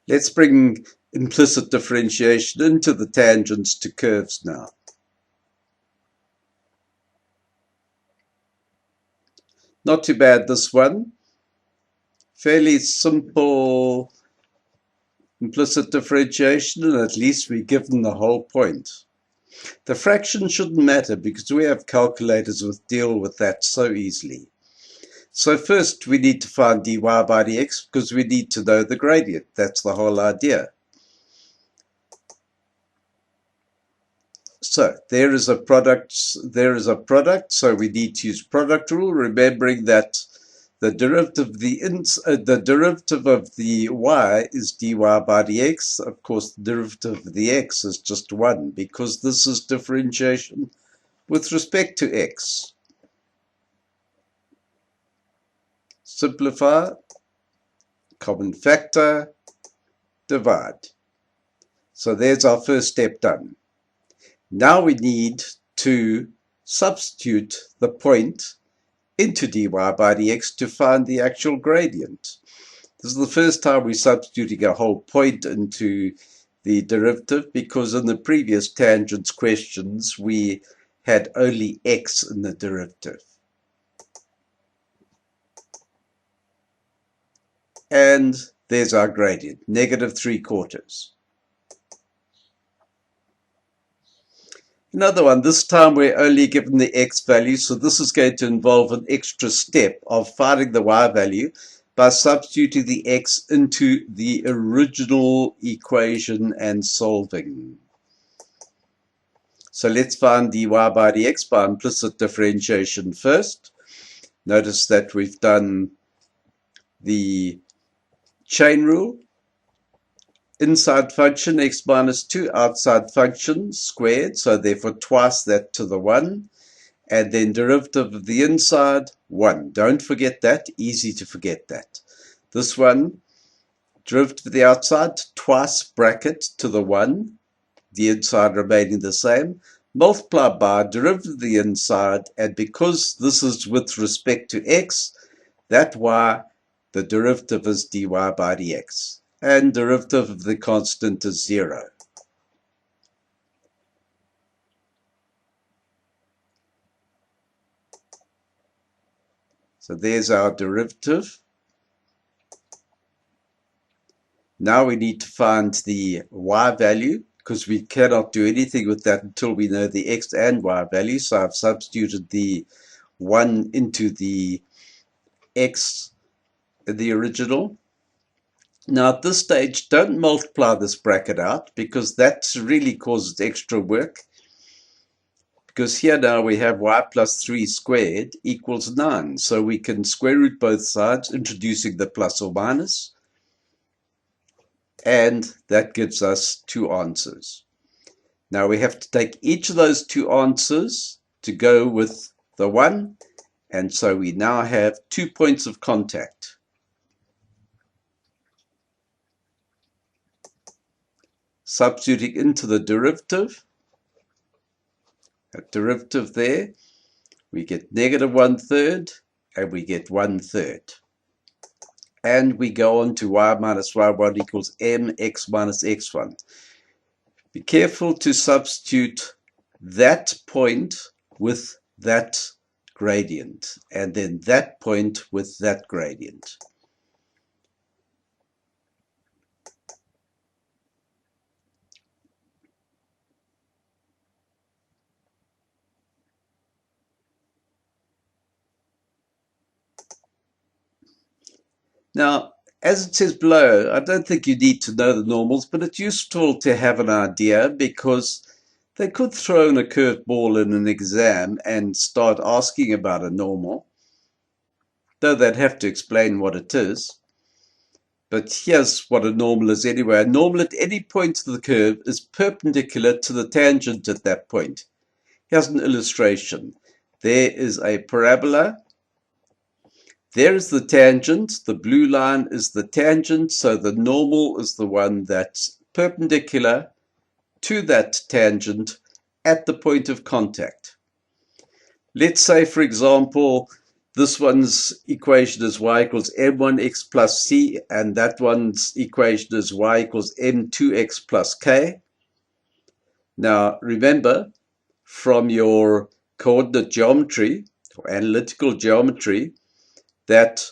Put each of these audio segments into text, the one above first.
Let's bring implicit differentiation into the tangents to curves now. Not too bad, this one. Fairly simple implicit differentiation, and at least we're given the whole point. The fraction shouldn't matter because we have calculators that deal with that so easily. So first we need to find dy by dx because we need to know the gradient. That's the whole idea. So there is a product, so we need to use product rule, remembering that the derivative of the y is dy by dx. Of course, the derivative of the x is just 1 because this is differentiation with respect to x. Simplify, common factor, divide. So there's our first step done. Now we need to substitute the point into dy by dx to find the actual gradient. This is the first time we're substituting a whole point into the derivative because in the previous tangents questions we had only x in the derivative. And there's our gradient, -3/4. Another one, this time we're only given the x value, so this is going to involve an extra step of finding the y value by substituting the x into the original equation and solving. So let's find dy by dx by implicit differentiation first. Notice that we've done the chain rule. Inside function x minus 2, outside function squared, so therefore twice that to the 1, and then derivative of the inside 1. Don't forget that, easy to forget that. This one, derivative of the outside, twice bracket to the 1, the inside remaining the same, multiplied by derivative of the inside, and because this is with respect to x, that y, the derivative is dy by dx. And derivative of the constant is 0. So there's our derivative. Now we need to find the y value because we cannot do anything with that until we know the x and y value. So I've substituted the 1 into the x in the original. Now at this stage, don't multiply this bracket out because that really causes extra work. Because here now we have y plus 3 squared equals 9. So we can square root both sides, introducing the plus or minus. And that gives us 2 answers. Now we have to take each of those 2 answers to go with the 1. And so we now have 2 points of contact. Substituting into the derivative, that derivative there, we get -1/3 and we get 1/3. And we go on to y minus y1 equals mx minus x1. Be careful to substitute that point with that gradient, and then that point with that gradient. Now, as it says below, I don't think you need to know the normals, but it's useful to have an idea because they could throw in a curved ball in an exam and start asking about a normal, though they'd have to explain what it is. But here's what a normal is anyway. A normal at any point of the curve is perpendicular to the tangent at that point. Here's an illustration. There is a parabola. There is the tangent, the blue line is the tangent, so the normal is the one that's perpendicular to that tangent at the point of contact. Let's say, for example, This one's equation is y equals m1x plus c, and that one's equation is y equals m2x plus k. Now, remember, from your coordinate geometry or analytical geometry, that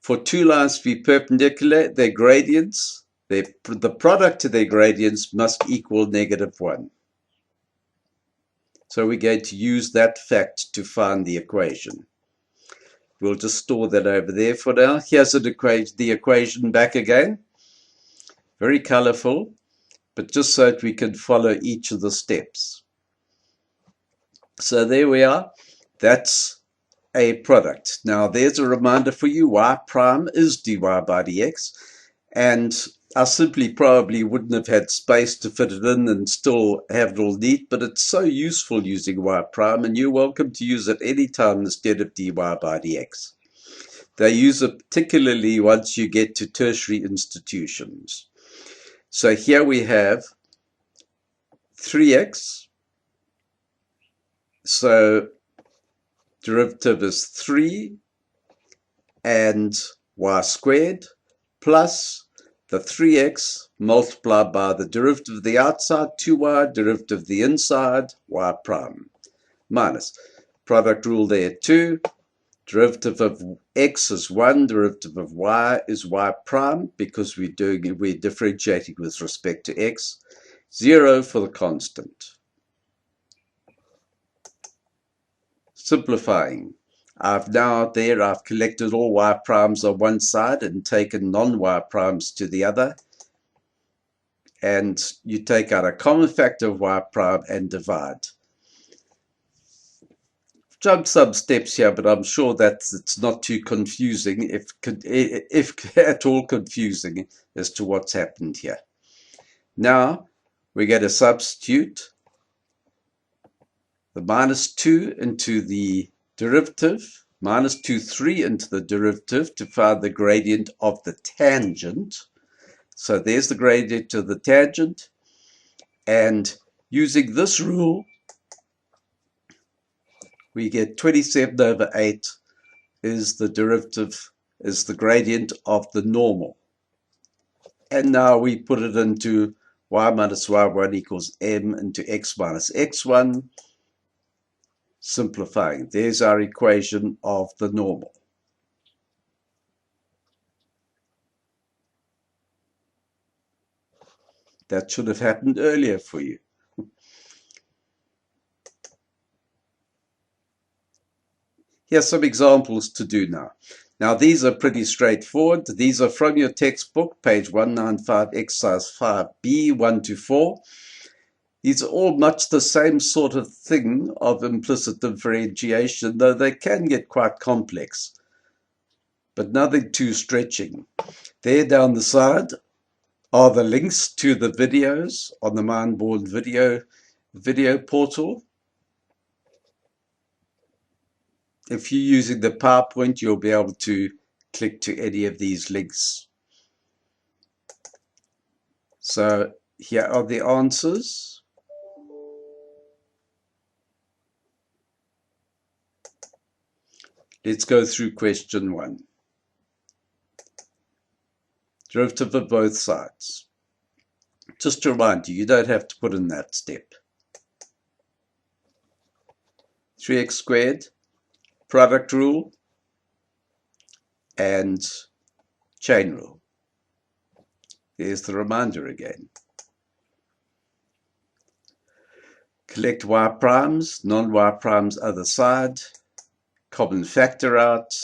for two lines to be perpendicular, their gradients, the product of their gradients must equal -1. So we're going to use that fact to find the equation. We'll just store that over there for now. Here's the equation back again. Very colorful, but just so that we can follow each of the steps. So there we are. That's a product. Now there's a reminder for you. Y prime is dy by dx. And I simply probably wouldn't have had space to fit it in and still have it all neat, but it's so useful using y prime, and you're welcome to use it anytime instead of dy by dx. They use it particularly once you get to tertiary institutions. So here we have 3x. So derivative is 3 and y squared plus the 3x multiplied by the derivative of the outside, 2y, derivative of the inside, y prime, minus. Product rule there, 2. Derivative of x is 1, derivative of y is y prime, because we're differentiating with respect to x. 0 for the constant. Simplifying. I've collected all y primes on one side and taken non-y primes to the other. And you take out a common factor of y prime and divide. Jump some steps here, but I'm sure that it's not too confusing, if at all confusing, as to what's happened here. Now, we're going to substitute the -2 into the derivative, -2, 3 into the derivative to find the gradient of the tangent. So there's the gradient of the tangent, and using this rule, we get 27 over 8 is the derivative, is the gradient of the normal. And now we put it into y minus y1 equals m into x minus x1. Simplifying. There's our equation of the normal. That should have happened earlier for you. Here's some examples to do now. Now these are pretty straightforward. These are from your textbook, page 195, exercise 5b, 1 to 4. These are all much the same sort of thing of implicit differentiation, though they can get quite complex, but nothing too stretching. There down the side are the links to the videos on the Mindborn video portal. If you're using the PowerPoint, you'll be able to click to any of these links. So here are the answers. Let's go through question 1. Derivative of both sides. Just to remind you, you don't have to put in that step. 3x squared, product rule, and chain rule. There's the reminder again. Collect y primes, non-y primes other side, common factor out,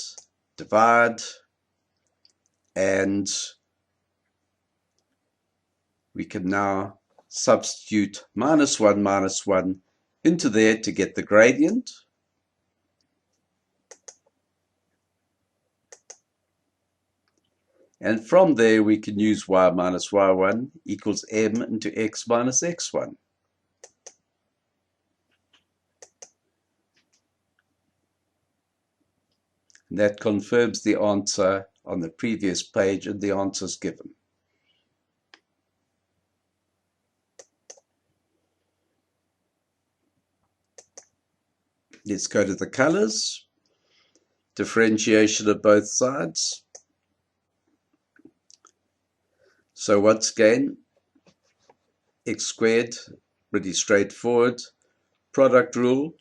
divide, and we can now substitute -1 into there to get the gradient. And from there we can use y minus y1 equals m into x minus x1. And that confirms the answer on the previous page and the answers given. Let's go to the colors. differentiation of both sides. So once again, x squared, pretty straightforward. Product rule,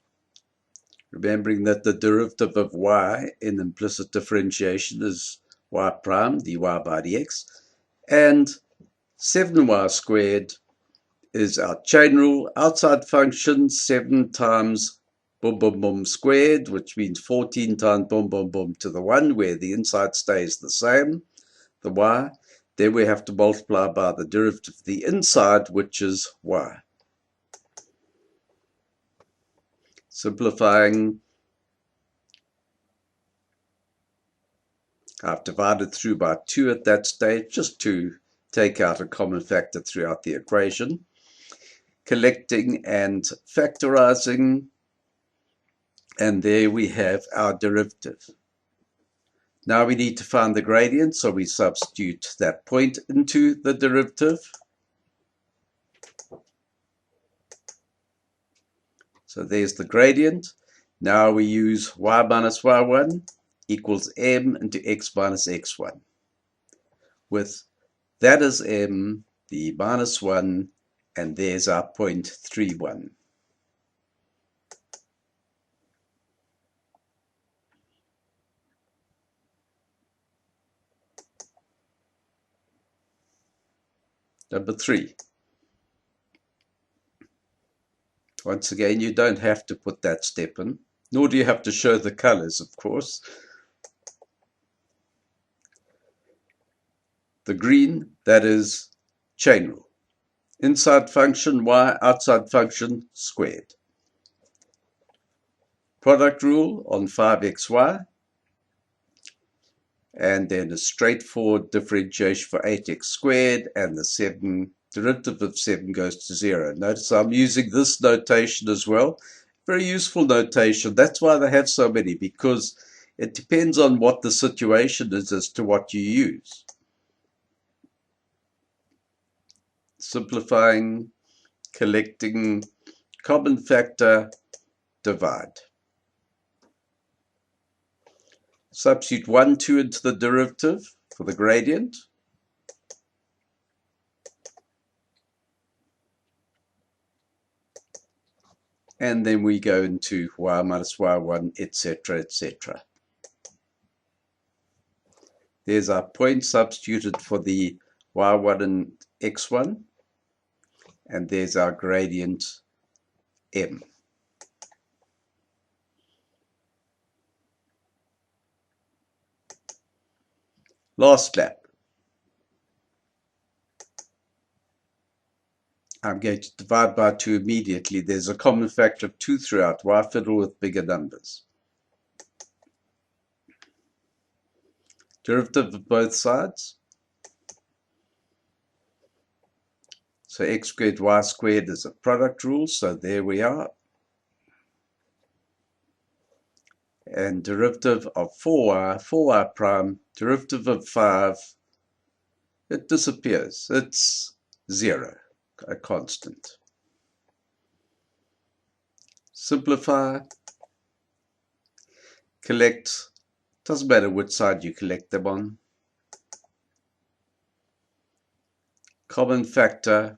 remembering that the derivative of y in implicit differentiation is y prime dy by dx, and 7y squared is our chain rule. Outside function, 7 times boom boom boom squared, which means 14 times boom boom boom to the 1, where the inside stays the same, the y. Then we have to multiply by the derivative of the inside, which is y. Simplifying, I've divided through by 2 at that stage, just to take out a common factor throughout the equation. Collecting and factorizing, and there we have our derivative. Now we need to find the gradient, so we substitute that point into the derivative. So there's the gradient. Now we use y minus y1 equals m into x minus x1. With that as m, the minus 1, and there's our 0.31. Number 3. Once again, you don't have to put that step in, nor do you have to show the colors, of course. The green, that is chain rule. Inside function y, outside function squared. Product rule on 5xy, and then a straightforward differentiation for 8x squared, and the 7 derivative of 7 goes to 0. Notice I'm using this notation as well. Very useful notation. That's why they have so many, because it depends on what the situation is as to what you use. Simplifying, collecting, common factor, divide. Substitute 1, 2 into the derivative for the gradient. And then we go into y minus y1, etc., etc. There's our point substituted for the y1 and x1. And there's our gradient m. Last lap. I'm going to divide by 2 immediately. There's a common factor of 2 throughout. Why fiddle with bigger numbers? Derivative of both sides. So x squared y squared is a product rule, so there we are. And derivative of 4y prime, derivative of 5, it disappears. It's 0, a constant. Simplify, collect, doesn't matter which side you collect them on. Common factor,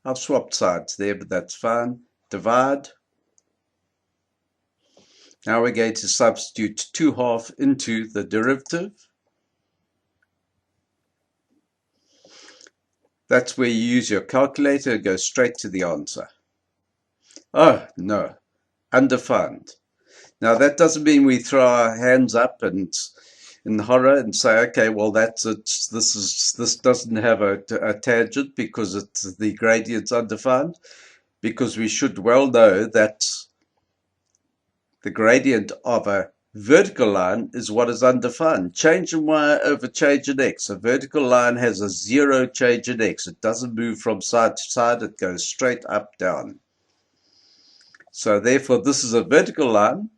I've swapped sides there, but that's fine. Divide. Now we're going to substitute 2/2 into the derivative. That's where you use your calculator and go straight to the answer. Oh, no, undefined. Now that doesn't mean we throw our hands up and in horror and say, okay, well that's it. This doesn't have a tangent because the gradient's undefined. Because we should well know that the gradient of a vertical line is what is undefined. Change in y over change in x. A vertical line has a 0 change in x. It doesn't move from side to side. It goes straight up, down. So therefore, this is a vertical line.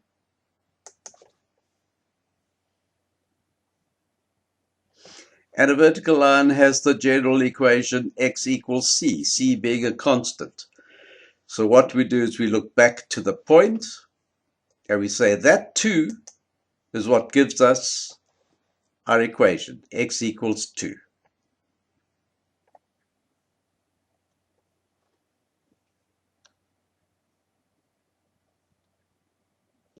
And a vertical line has the general equation x equals c, c being a constant. So what we do is we look back to the point, and we say that too is what gives us our equation, x equals 2.